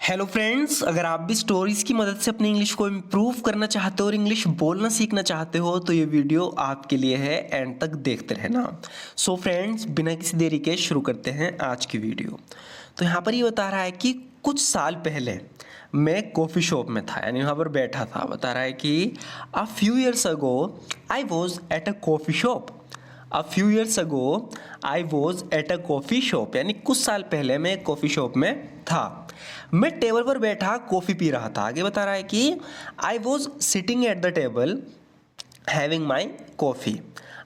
Hello friends, अगर आप भी स्टोरीज की मदद से अपनी इंग्लिश को इम्प्रूव करना चाहते हो और इंग्लिश बोलना सीखना चाहते हो तो ये वीडियो आपके लिए है। एंड तक देखते रहना। सो फ्रेंड्स, बिना किसी देरी के शुरू करते हैं आज की वीडियो। तो यहाँ पर ये बता रहा है कि कुछ साल पहले मैं कॉफ़ी शॉप में था, यानी वहाँ पर बैठा था। बता रहा है कि a few years ago I was at a coffee shop. A few years ago I was at a coffee shop, यानी कुछ साल पहले मैं एक कॉफ़ी शॉप में था। मैं टेबल पर बैठा कॉफ़ी पी रहा था। आगे बता रहा है कि I was sitting at the table having my coffee.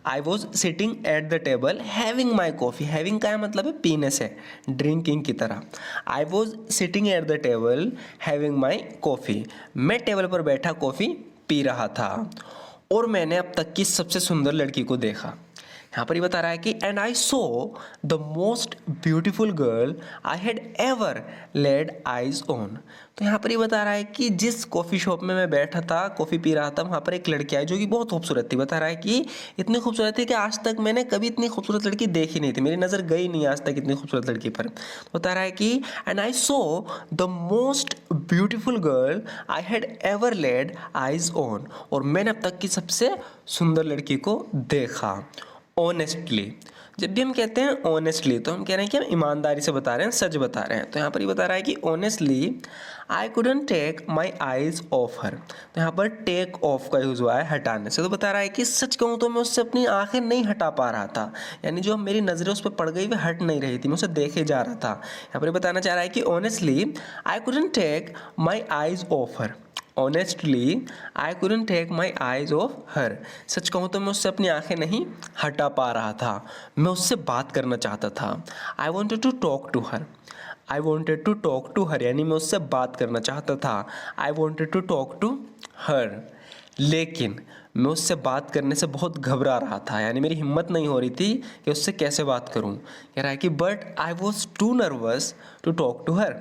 I was sitting at the table having my coffee. Having का मतलब है पीने से, ड्रिंकिंग की तरह। I was sitting at the table having my coffee. मैं टेबल पर बैठा कॉफ़ी पी रहा था और मैंने अब तक की सबसे सुंदर लड़की को देखा। यहाँ पर ये बता रहा है कि and I saw the most beautiful girl I had ever laid eyes on. तो यहाँ पर ये बता रहा है कि जिस कॉफ़ी शॉप में मैं बैठा था, कॉफ़ी पी रहा था, वहाँ पर एक लड़की आई जो कि बहुत खूबसूरत थी। बता रहा है कि इतनी खूबसूरत थी कि आज तक मैंने कभी इतनी खूबसूरत लड़की देखी नहीं थी, मेरी नज़र गई नहीं आज तक इतनी खूबसूरत लड़की पर। बता रहा है कि and I saw the most beautiful girl I had ever laid eyes on. और मैंने अब तक की सबसे सुंदर लड़की को देखा। ऑनेस्टली, जब भी हम कहते हैं ऑनेस्टली तो हम कह रहे हैं कि हम ईमानदारी से बता रहे हैं, सच बता रहे हैं। तो यहाँ पर ये बता रहा है कि honestly I couldn't take my eyes off her. तो यहाँ पर टेक ऑफ का यूज़ हुआ है हटाने से। तो बता रहा है कि सच कहूँ तो मैं उससे अपनी आंखें नहीं हटा पा रहा था, यानी जो मेरी नज़रें उस पर पड़ गई वह हट नहीं रही थी, मैं उसे देखे जा रहा था। यहाँ पर बताना चाह रहा है कि honestly I couldn't take my eyes off her. Honestly I couldn't take my eyes off her. सच कहूँ तो मैं उससे अपनी आंखें नहीं हटा पा रहा था, मैं उससे बात करना चाहता था। I wanted to talk to her. I wanted to talk to her, यानी मैं उससे बात करना चाहता था। I wanted to talk to her, लेकिन मैं उससे बात करने से बहुत घबरा रहा था, यानी मेरी हिम्मत नहीं हो रही थी कि उससे कैसे बात करूँ। कह रहा है कि but I was too nervous to talk to her.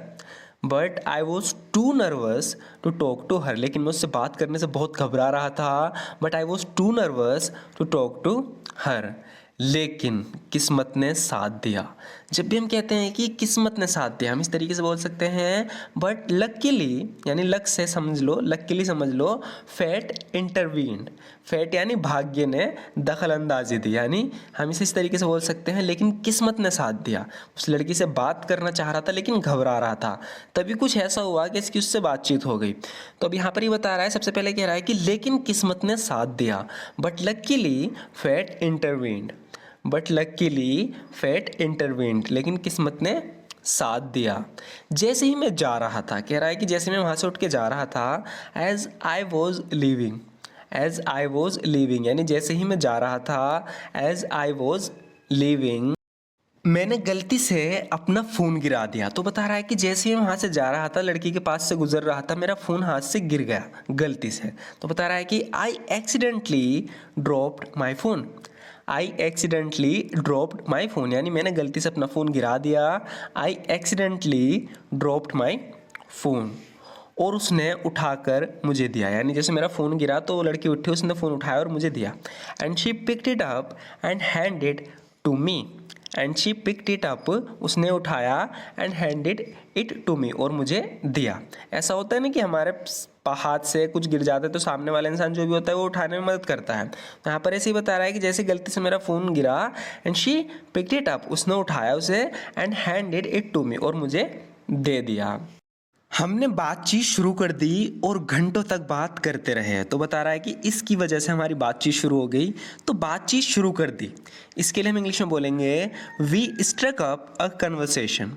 But I was too nervous to talk to her, लेकिन मैं उससे बात करने से बहुत घबरा रहा था। But I was too nervous to talk to her, लेकिन किस्मत ने साथ दिया। जब भी हम कहते हैं कि किस्मत ने साथ दिया, हम इस तरीके से बोल सकते हैं बट लकीली, यानी लक से समझ लो, लकीली समझ लो, फेट इंटरवीन्ड। फेट यानी भाग्य ने दखल अंदाजी दी, यानी हम इसे इस तरीके से बोल सकते हैं लेकिन किस्मत ने साथ दिया। उस लड़की से बात करना चाह रहा था लेकिन घबरा रहा था, तभी कुछ ऐसा हुआ कि इसकी उससे बातचीत हो गई। तो अब यहाँ पर ही बता रहा है, सबसे पहले कह रहा है कि लेकिन किस्मत ने साथ दिया, but luckily fate intervened. But luckily fate intervened, लेकिन किस्मत ने साथ दिया। जैसे ही मैं जा रहा था, कह रहा है कि जैसे मैं वहाँ से उठ के जा रहा था, as I was leaving. As I was leaving, यानी जैसे ही मैं जा रहा था, एज आई वॉज लीविंग, मैंने गलती से अपना फ़ोन गिरा दिया। तो बता रहा है कि जैसे ही मैं वहाँ से जा रहा था, लड़की के पास से गुजर रहा था, मेरा फ़ोन हाथ से गिर गया गलती से। तो बता रहा है कि I accidentally dropped my phone. I accidentally dropped my phone, यानी मैंने गलती से अपना फ़ोन गिरा दिया। I accidentally dropped my phone, और उसने उठाकर मुझे दिया, यानी जैसे मेरा फ़ोन गिरा तो वो लड़की उठी, उसने फ़ोन उठाया और मुझे दिया। And she picked it up and handed to me. And she picked it up, उसने उठाया, and handed it to me, और मुझे दिया। ऐसा होता है ना कि हमारे हाथ से कुछ गिर जाता है तो सामने वाला इंसान जो भी होता है वो उठाने में मदद करता है। तो यहाँ पर ऐसे ही बता रहा है कि जैसे गलती से मेरा फ़ोन गिरा, and she picked it up, उसने उठाया उसे, and handed it to me, और मुझे दे दिया। हमने बातचीत शुरू कर दी और घंटों तक बात करते रहे। तो बता रहा है कि इसकी वजह से हमारी बातचीत शुरू हो गई, तो बातचीत शुरू कर दी। इसके लिए हम इंग्लिश में बोलेंगे we struck up a conversation.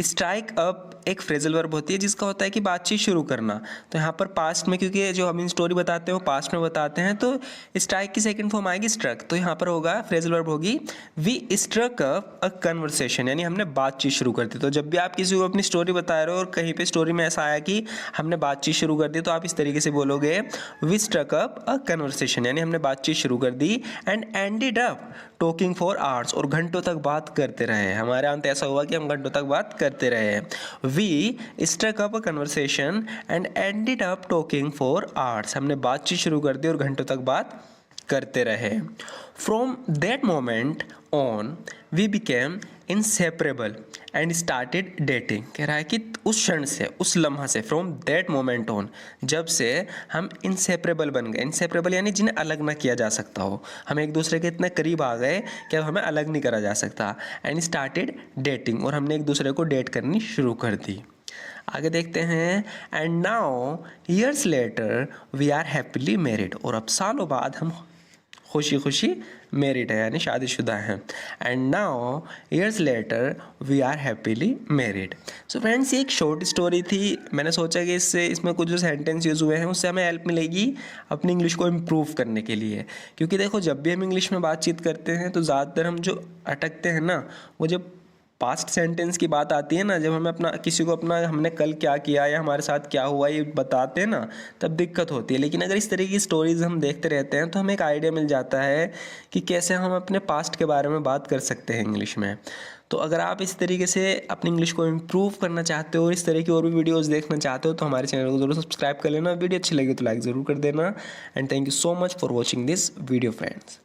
Strike up एक फ्रेजल वर्ब होती है जिसका होता है कि बातचीत शुरू करना। तो यहाँ पर पास्ट में, क्योंकि जो हम इन स्टोरी बताते हैं वो पास्ट में बताते हैं, तो स्ट्राइक की सेकंड फॉर्म आएगी स्ट्रक। तो यहाँ पर होगा फ्रेजल वर्ब होगी we struck up a conversation, यानी हमने बातचीत शुरू कर दी। तो जब भी आप किसी को अपनी स्टोरी बता रहे हो और कहीं पे स्टोरी में ऐसा आया कि हमने बातचीत शुरू कर दी, तो आप इस तरीके से बोलोगे we struck up a conversation, यानी हमने बातचीत शुरू कर दी। And ended up talking for hours, और घंटों तक बात करते रहे। हमारे अंत ऐसा हुआ कि हम घंटों तक बात करते रहे। We struck up a conversation and ended up talking for hours, हमने बातचीत शुरू कर दी और घंटों तक बात करते रहे। From that moment on we became inseparable and started dating. कह रहा है कि उस क्षण से, उस लम्हा से, फ्रॉम दैट मोमेंट ऑन, जब से हम इंसेपरेबल बन गए। इंसेपरेबल यानी जिन्हें अलग ना किया जा सकता हो, हम एक दूसरे के इतने करीब आ गए कि अब हमें अलग नहीं करा जा सकता। एंड स्टार्टेड डेटिंग, और हमने एक दूसरे को डेट करनी शुरू कर दी। आगे देखते हैं, and now years later we are happily married, और अब सालों बाद हम खुशी खुशी मैरिड है यानी शादीशुदा हैं। And now years later we are happily married. So friends, ये एक शॉर्ट स्टोरी थी। मैंने सोचा कि इसमें कुछ जो सेंटेंस यूज़ हुए हैं उससे हमें हेल्प मिलेगी अपनी इंग्लिश को इम्प्रूव करने के लिए। क्योंकि देखो, जब भी हम इंग्लिश में बातचीत करते हैं तो ज़्यादातर हम जो अटकते हैं ना, वो जब पास्ट सेंटेंस की बात आती है ना, जब हमें अपना किसी को अपना हमने कल क्या किया या हमारे साथ क्या हुआ ये बताते हैं ना, तब दिक्कत होती है। लेकिन अगर इस तरह की स्टोरीज हम देखते रहते हैं तो हमें एक आइडिया मिल जाता है कि कैसे हम अपने पास्ट के बारे में बात कर सकते हैं इंग्लिश में। तो अगर आप इस तरीके से अपनी इंग्लिश को इम्प्रूव करना चाहते हो और इस तरह की और भी वीडियोज़ देखना चाहते हो तो हमारे चैनल को जरूर सब्सक्राइब कर लेना। वीडियो अच्छी लगी तो लाइक ज़रूर कर देना। And thank you so much for watching this video friends.